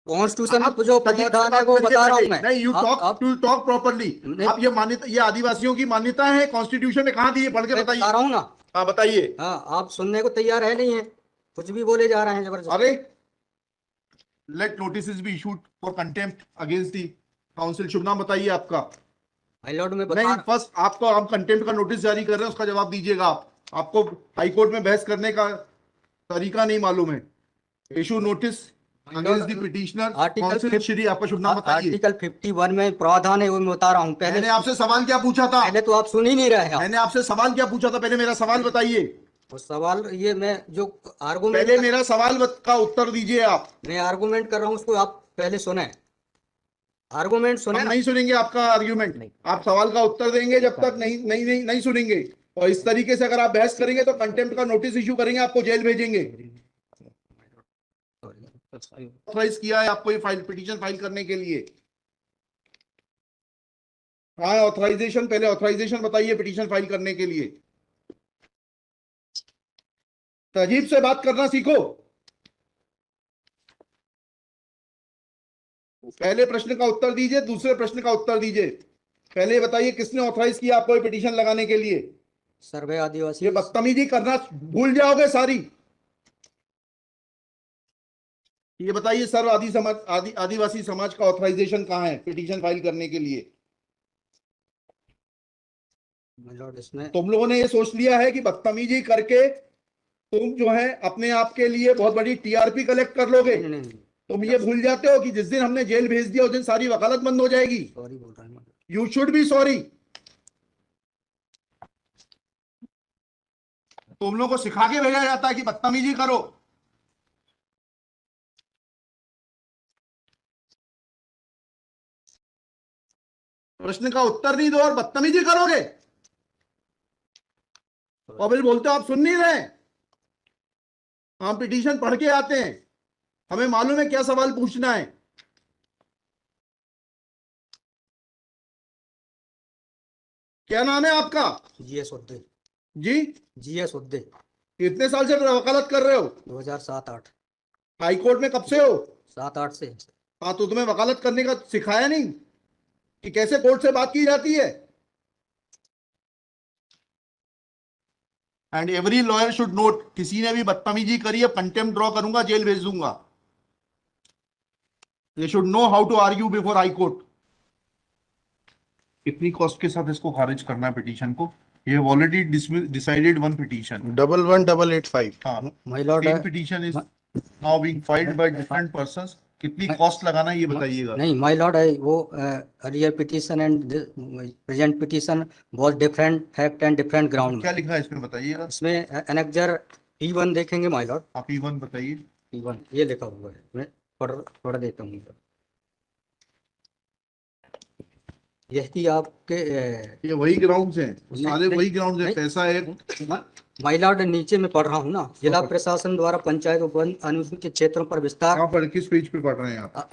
Constitution आप में जो तजीब से प्रावधान है बात वो करिए बता रहा हूँ पहले। मैं। नहीं, यू टॉक प्रॉपर्ली। नहीं, आप ये मान्यता, ये आदिवासियों की मान्यता है, कॉन्स्टिट्यूशन में कहाँ दी है, पढ़ के मैं बता बताइए। रहा हूँ ना। हाँ बताइए। हाँ, आप सुनने को तैयार है नहीं है, कुछ भी बोले जा रहे हैं जबरदस्ती। अरे, let notice be issued for contempt against the council. शुभ नाम बताइए आपका। माय लॉर्ड में बता नहीं, फर्स्ट आपको, आप कंटेम्प्ट का नोटिस जारी कर रहे हैं, उसका जवाब दीजिएगा आप। आपको हाईकोर्ट में बहस करने का तरीका नहीं मालूम है। Issue notice against the petitioner article council. Shri, आपका शुभ नाम बताइए। आर्टिकल 51 में प्रावधान है वो मैं बता रहा हूँ। पहले मैंने आपसे सवाल क्या पूछा था? पहले तो आप सुन ही नहीं रहे हैं। मैंने आपसे सवाल क्या पूछा था? पहले मेरा सवाल बताइए। वो सवाल ये मैं जो आर्गूमेंट पहले मेरा सवाल का उत्तर दीजिए आप। मैं आर्गूमेंट कर रहा हूँ उसको आप पहले सुने, आर्गूमेंट सुने हम ना। नहीं सुनेंगे आपका आर्ग्यूमेंट। नहीं। आप सवाल का उत्तर देंगे जब तक नहीं सुनेंगे। और इस तरीके से अगर आप बहस करेंगे तो कंटेम्प्ट का नोटिस इशू करेंगे, आपको जेल भेजेंगे। ऑथराइज किया है आपको ये फाइल, पिटीशन फाइल करने के लिए? हाँ, ऑथराइजेशन, पहले ऑथराइजेशन बताइए पिटीशन फाइल करने के लिए। तहजीब से बात करना सीखो। पहले प्रश्न का उत्तर दीजिए, दूसरे प्रश्न का उत्तर दीजिए। पहले बताइए किसने ऑथराइज किया आपको ये पिटीशन लगाने के लिए? सर्वे आदिवासी। ये बदतमीजी करना भूल जाओगे सारी। ये बताइए, सर्व आदिवासी समाज का ऑथराइजेशन कहाँ है पिटीशन फाइल करने के लिए? इसमें तुम लोगों ने ये सोच लिया है कि बदतमीजी करके तुम जो है अपने आप के लिए बहुत बड़ी टीआरपी कलेक्ट कर लोगे। नहीं, नहीं, तुम ये भूल जाते हो कि जिस दिन हमने जेल भेज दिया उस दिन सारी वकालत बंद हो जाएगी। सॉरी बोल रहा हूँ। You should be sorry. तुम लोगों को सिखा के भेजा जाता है कि बदतमीजी करो। प्रश्न का उत्तर नहीं दो और बदतमीजी करोगे, और फिर बोलते हो आप सुन नहीं रहे। हम पिटीशन पढ़ के आते हैं, हमें मालूम है क्या सवाल पूछना है। क्या नाम है आपका? जीएस उद्दे। जी, जीएस उद्दे। कितने साल से वकालत कर रहे हो? 2007-8। हाई कोर्ट में कब से हो? 7-8 से। हाँ, तो तुम्हें वकालत करने का सिखाया नहीं कि कैसे कोर्ट से बात की जाती है? And every lawyer should note, किसी ने भी बदतमीजी करी है कंटेम्प्ट ड्रॉ करूंगा, जेल भेज दूंगा। They should know how to argue before high court. कितनी कॉस्ट के साथ इसको खारिज करना है पिटीशन को? ये ऑलरेडी डिसाइडेड वन पिटीशन 11885। हाँ, my lord same petition is now being filed by different persons. कितनी कॉस्ट लगाना है ये बताइएगा। नहीं, माय लॉर्ड है वो earlier petition and present petition बहुत different fact and different ground क्या में। लिखा है इसमें बताइएगा। इसमें एनेक्जर P1 देखेंगे माय लॉर्ड। आप E1 बताइए। P1 ये लिखा हुआ है, मैं पढ़ देता हूँ। यही आपके ये वही ग्राउंड्स हैं, सारे वही ग्राउंड्स हैं। नहीं, पैसा है। माय लॉर्ड नीचे में पढ़ रहा हूँ ना, जिला प्रशासन द्वारा पंचायत उपवन अनुसूचित क्षेत्रों पर विस्तार। कहाँ पर, किस पेज पे पढ़ रहे हैं आप?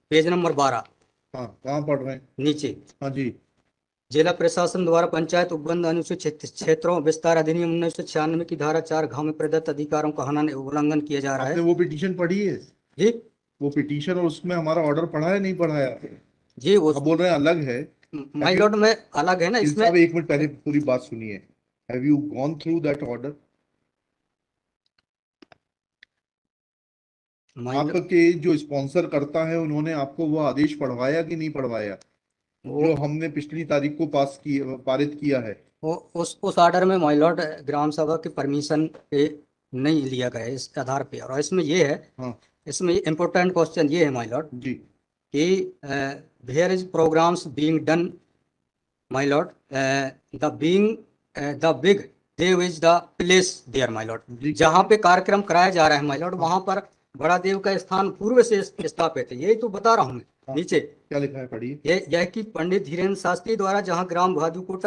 पेज नंबर 12 हाँ, कहाँ पढ़ रहे हैं? नीचे। हाँ जी। जिला प्रशासन द्वारा पंचायत उपबंध अनुसूचित क्षेत्रों विस्तार अधिनियम 1996 की धारा 4 घ में प्रदत्त अधिकारों का उल्लंघन किया जा रहा आपने है। वो पिटीशन पढ़ी है? जी वो पिटीशन और उसमें हमारा ऑर्डर पढ़ा है नहीं पढ़ा है? जी, वो आप बोल रहे हैं अलग है। माय लॉर्ड में अलग है ना इसमें। साहब एक मिनट पहले पूरी बात सुनिए। Have you gone through that order? आपके जो स्पॉन्सर करता है उन्होंने आपको वो आदेश पढ़वाया कि नहीं पढ़वाया, जो हमने पिछली तारीख को पारित किया है? वो उस ऑर्डर में माय लॉर्ड ग्राम सभा की परमिशन पे नहीं लिया गया है इस आधार पे। और इसमें ये है, हाँ इसमें इम्पोर्टेंट क्वेश्चन ये है माय लॉर्ड जी। कि where is programs being done my lord, the big Dev is the place there my lord. जहाँ पे कार्यक्रम कराया जा रहा है माय लॉर्ड, वहाँ पर बड़ा देव का स्थान पूर्व से स्थापित है। यही तो बता रहा हूँ मैं। नीचे क्या लिखा है पढ़िए। यह कि पंडित धीरेन्द्र शास्त्री द्वारा जहाँ ग्राम भादुकोट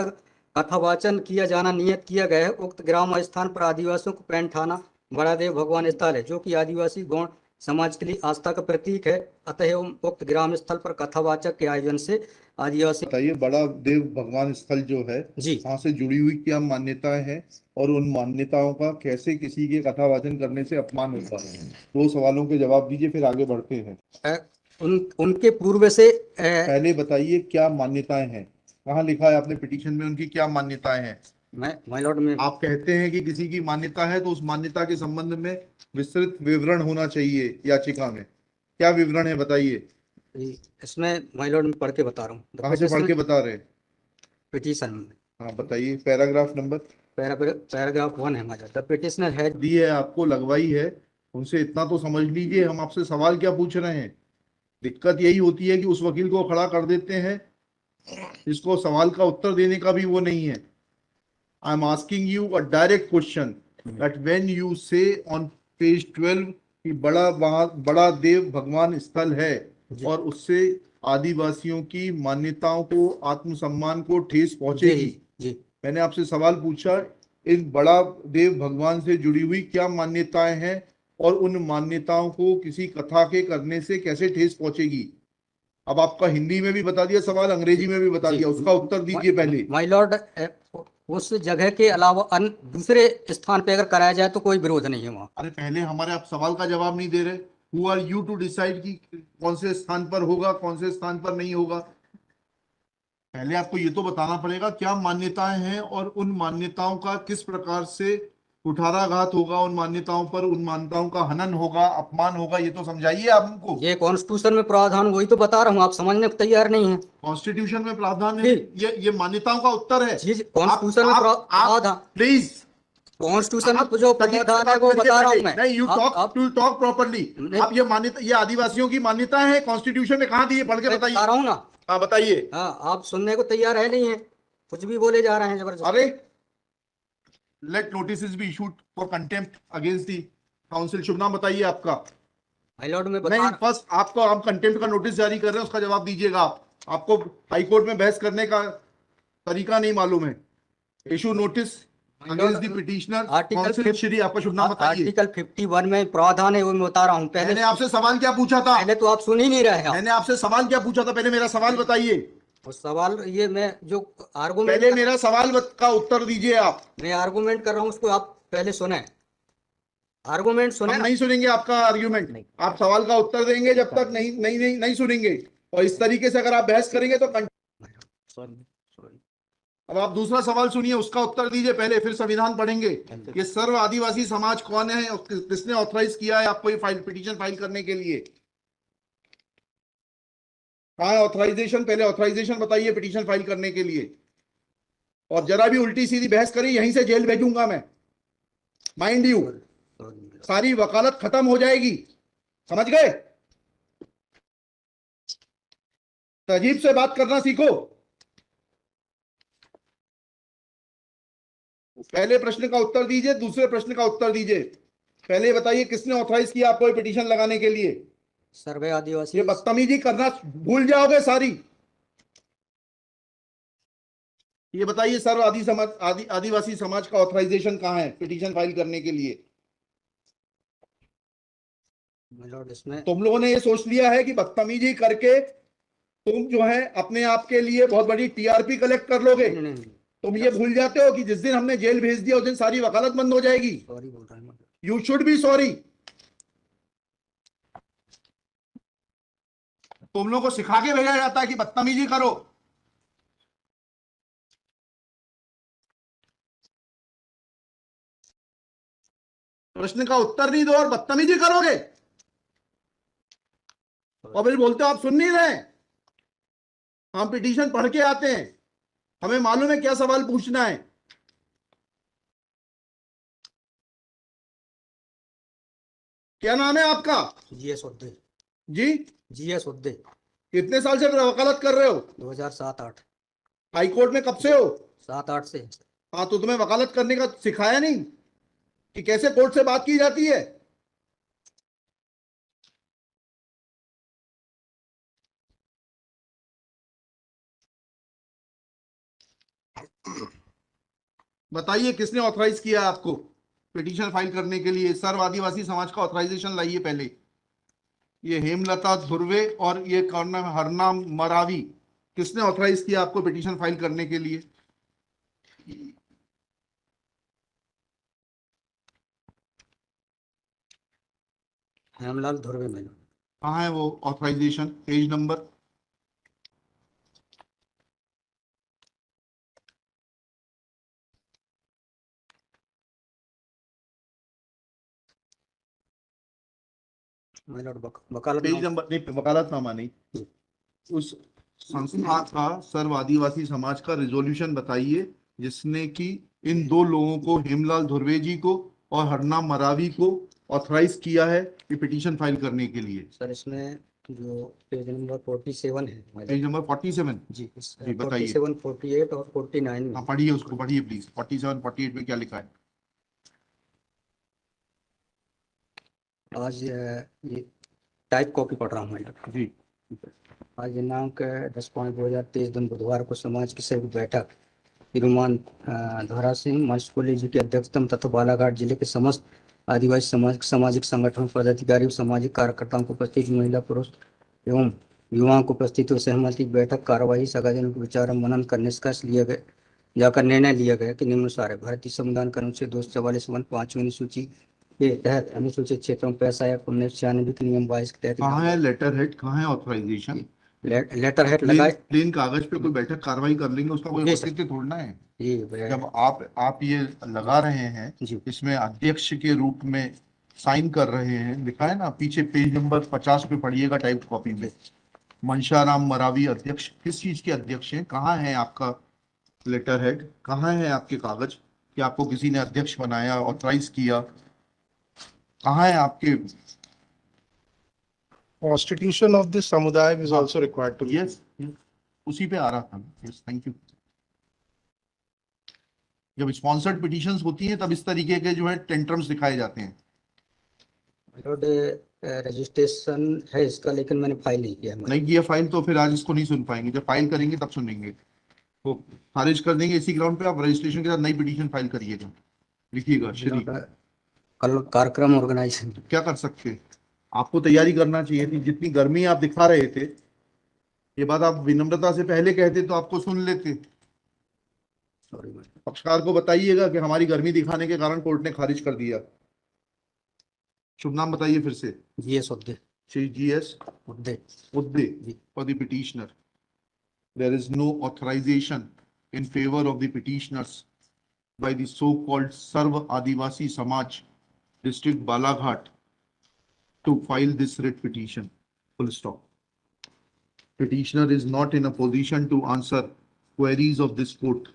कथावाचन किया जाना नियत किया गया है, उक्त ग्राम स्थान पर आदिवासियों को पैंठ थाना बड़ा देव भगवान स्थल है, जो कि आदिवासी गौण समाज के लिए आस्था का प्रतीक है। अतः उक्त ग्राम स्थल पर कथावाचक के आयोजन से आदिवासी। बताइए, बड़ा देव भगवान स्थल जो है जी वहां से जुड़ी हुई क्या मान्यताएं हैं और उन मान्यताओं का कैसे किसी के कथा वाचन करने से अपमान होता है? दो सवालों के जवाब दीजिए, फिर आगे बढ़ते हैं। उनके पूर्व से पहले बताइए क्या मान्यताएं हैं, कहाँ लिखा है आपने पिटीशन में उनकी क्या मान्यताएं हैं? मैं माय लॉर्ड में आप कहते हैं कि किसी की मान्यता है तो उस मान्यता के संबंध में विस्तृत विवरण होना चाहिए याचिका में। क्या विवरण है बताइए। इसमें माय लॉर्ड में पढ़ के बता रहा हूँ कहाँ से पढ़ के बता रहे हैं? पिटीशन में। हाँ बताइए, पैराग्राफ नंबर। पैराग्राफ 1 है हमारा। द पिटिशनर हैज दी है आपको, लगवाई है, उनसे इतना तो समझ लीजिए हम आपसे सवाल क्या पूछ रहे हैं। दिक्कत यही होती है कि उस वकील को खड़ा कर देते हैं जिसको सवाल का उत्तर देने का भी वो नहीं है। I am asking you a direct question that when you से ऑन पेज 12 कि बड़ा देव भगवान स्थल है और उससे आदिवासियों की मान्यताओं को, आत्मसम्मान को ठेस पहुंचेगी। जी मैंने आपसे सवाल पूछा, इन बड़ा देव भगवान से जुड़ी हुई क्या मान्यताएं हैं और उन मान्यताओं को किसी कथा के करने से कैसे ठेस पहुंचेगी। अब आपका हिंदी में भी बता दिया सवाल, अंग्रेजी में भी बता दिया, उसका उत्तर दीजिए पहले। माय लॉर्ड उस जगह के अलावा अन्य दूसरे स्थान पे अगर कराया जाए तो कोई विरोध नहीं है वहाँ। अरे पहले हमारे आप सवाल का जवाब नहीं दे रहे। Who are you to decide कि कौन से स्थान पर होगा, कौन से स्थान पर नहीं होगा। पहले आपको ये तो बताना पड़ेगा क्या मान्यताएं हैं और उन मान्यताओं का किस प्रकार से कुठाराघात होगा, उन मान्यताओं पर, उन मान्यताओं का हनन होगा, अपमान होगा, ये तो समझाइए आप हमको। ये कॉन्स्टिट्यूशन में प्रावधान, वही तो बता रहा हूँ, आप समझने को तैयार नहीं है। कॉन्स्टिट्यूशन में प्रावधान है, ये मान्यताओं का उत्तर है। जी कॉन्स्टिट्यूशन में प्रावधान, प्लीज कॉन्स्टिट्यूशन में जो प्रावधान है वो बता रहा हूँ मैं। नहीं, यू टॉक प्रॉपर्ली। आप ये मान्यता, ये आदिवासियों की मान्यता है, कॉन्स्टिट्यूशन में कहाँ दी है, पढ़ के बताइए। बता रहा हूँ ना। हाँ बताइए। हाँ, आप सुनने को तैयार है नहीं है, कुछ भी बोले जा रहे हैं जबरदस्त। अरे let notice be issued for contempt against the council. शुभ नाम बताइए आपका। माय लॉर्ड में नहीं, फर्स्ट आपको, आप कंटेम्प्ट का नोटिस जारी कर रहे हैं, उसका जवाब दीजिएगा आप। आपको हाईकोर्ट में बहस करने का तरीका नहीं मालूम है। Issue notice against the petitioner. Council Shri, आपका शुभ नाम बताइए। आर्टिकल 51 में प्रावधान है, वो मैं बता रहा हूँ। मैंने आपसे सवाल क्या पूछा था? पहले तो आप सुन ही नहीं रहे हैं। मैंने आपसे सवाल क्या पूछा था? पहले मेरा सवाल बताइए। उस सवाल, ये मैं जो आर्गुमेंट, पहले मेरा सवाल का उत्तर दीजिए आप। मैं आर्गुमेंट कर रहा हूँ, उसको आप पहले सुने। आर्गुमेंट सुने। हम नहीं सुनेंगे आपका आर्ग्यूमेंट, आप सवाल का उत्तर देंगे जब तक नहीं नहीं नहीं नहीं सुनेंगे। और इस तरीके से अगर आप बहस करेंगे तो सॉरी। अब आप दूसरा सवाल सुनिए, उसका उत्तर दीजिए पहले, फिर संविधान पढ़ेंगे। ये सर्व आदिवासी समाज कौन है और किसने ऑथराइज किया है आपको ये पिटीशन फाइल करने के लिए? कहाँ है ऑथराइजेशन? पहले ऑथराइजेशन बताइए पिटीशन फाइल करने के लिए। और जरा भी उल्टी सीधी बहस करी, यहीं से जेल भेजूंगा मैं, माइंड यू। सारी वकालत खत्म हो जाएगी, समझ गए? तहजीब से बात करना सीखो। पहले प्रश्न का उत्तर दीजिए, दूसरे प्रश्न का उत्तर दीजिए। पहले बताइए किसने ऑथराइज किया आपको पिटीशन लगाने के लिए? सर्वे आदिवासी। ये बदतमीजी करना भूल जाओगे सारी। ये बताइए सर्व आदिवासी समाज का ऑथराइजेशन कहाँ है पिटीशन फाइल करने के लिए? इसमें तुम लोगों ने ये सोच लिया है कि बदतमीजी करके तुम जो है अपने आप के लिए बहुत बड़ी टीआरपी कलेक्ट कर लोगे। तुम ये भूल जाते हो कि जिस दिन हमने जेल भेज दिया उस दिन सारी वकालत बंद हो जाएगी। सॉरी बोल रहा हूं। You should be sorry. तुम लोगों को सिखा के भेजा जाता है कि बदतमीजी करो। प्रश्न का उत्तर नहीं दो और बदतमीजी करोगे और फिर बोलते हो आप सुन नहीं रहे। हम पिटीशन पढ़ के आते हैं, हमें मालूम है क्या सवाल पूछना है। क्या नाम है आपका? जीएस उद्दे। जी जीएस उद्दे। कितने साल से वकालत कर रहे हो? 2007-8। हाई कोर्ट में कब से हो? 7-8 से। हाँ, तो तुम्हें वकालत करने का सिखाया नहीं कि कैसे कोर्ट से बात की जाती है? बताइए किसने ऑथराइज किया आपको पिटीशन फाइल करने के लिए? सर्व आदिवासी समाज का ऑथराइजेशन लाइए पहले। ये हेमलता धुर्वे और ये कौन नाम है? हरनाम मरावी, किसने ऑथराइज किया आपको पिटीशन फाइल करने के लिए? Hemlal Dhurve my lord. कहाँ है वो authorisation, page number? My lord page वकालतनामा। नंबर नहीं, वकालतनामा नहीं, उस संस्था का सर्व आदिवासी समाज का रिजोल्यूशन बताइए जिसने कि इन दो लोगों को, हेमलाल धुर्वे जी को और हरनाम मरावी को, ऑथराइज किया है ये पिटीशन फाइल करने के लिए। सर इसमें जो पेज नंबर 47 है माय पेज लॉर्ड। नंबर 47। जी जी बताइए। 47, 48 और 49 में। हाँ पढ़िए, उसको पढ़िए प्लीज। 47 48 में क्या लिखा है? आज ये टाइप कॉपी पढ़ रहा हूँ माय लॉर्ड। जी आज दिनांक 10/5/2023 दिन बुधवार को समाज की संयुक्त बैठक श्रीमान धोरा सिंह मंचकोली जी के अध्यक्षतम तथा बालाघाट जिले के समस्त आदिवासी सामाजिक संगठनों पदाधिकारियों सामाजिक कार्यकर्ताओं को उपस्थित महिला पुरुष एवं युवाओं को उपस्थित हुए सहमति बैठक कार्यवाही सगाजन को विचार मनन कर निष्कर्ष लिए गए जाकर निर्णय लिया गया कि निम्नानुसार है। भारतीय संविधान के अनुच्छेद 244 अनुसूची के तहत अनुसूचित क्षेत्रों में पैसा या 1996 के नियम 22 के तहत कहाँ है लेटर हेड, कहाँ है ऑथराइजेशन? लेटर हेड प्लेन लगाए। प्लेन कागज पे कोई बैठक कार्रवाई कर लेंगे, उसका कोई जी सर। औचित्य थोड़ना है। जी जब आप ये लगा रहे हैं, जी इसमें अध्यक्ष के रूप में साइन कर रहे हैं, लिखा है ना पीछे, पेज नंबर 50 पे पढ़िएगा टाइप कॉपी में। मनशाराम मरावी अध्यक्ष, किस चीज के अध्यक्ष हैं? कहाँ है आपका लेटर हेड? कहाँ है आपके कागज कि आपको किसी ने अध्यक्ष बनाया, ऑथराइज किया? कहाँ है आपके? Constitution of this samudaya is also required to be. Yes, उसी पे आ रहा था। Yes, thank you. जब स्पॉन्सर्ड पिटीशंस होती हैं तब इस तरीके के जो है टेंट्रम्स दिखाए जाते हैं। लॉर्ड रजिस्ट्रेशन है इसका, लेकिन मैंने फाइल नहीं किया है। नहीं किया फाइल तो फिर आज इसको नहीं सुन पाएंगे, जब फाइल करेंगे तब सुनेंगे। वो खारिज कर देंगे इसी ग्राउंड पे। आप रजिस्ट्रेशन के साथ नई पिटीशन फाइल करिएगा, लिखिएगा श्री। लॉर्ड, कल कार्यक्रम ऑर्गेनाइजेशन क्या कर सकते हैं, आपको तैयारी करना चाहिए थी। जितनी गर्मी आप दिखा रहे थे, ये बात आप विनम्रता से पहले कहते तो आपको सुन लेते। Sorry ma'am. पक्षकार को बताइएगा कि हमारी गर्मी दिखाने के कारण कोर्ट ने खारिज कर दिया। शुभ नाम बताइए फिर से। GS Udde. Shri GS Udde. Udde ji. for the petitioner. There is no authorization in favor of the petitioners by the so-called Sarv Adivasi Samaj, District Balaghat, to file this writ petition. Full stop. Petitioner is not in a position to answer queries of this court.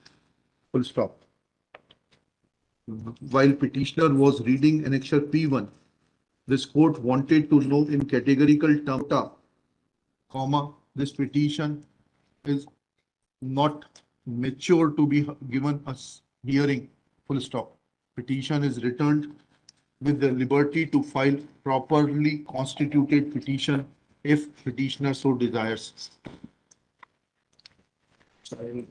Full stop. While petitioner was reading annexure P1, this court wanted to know in categorical terms, comma, this petition is not mature to be given a hearing, full stop. Petition is returned with the liberty to file properly constituted petition if petitioner so desires. Sorry.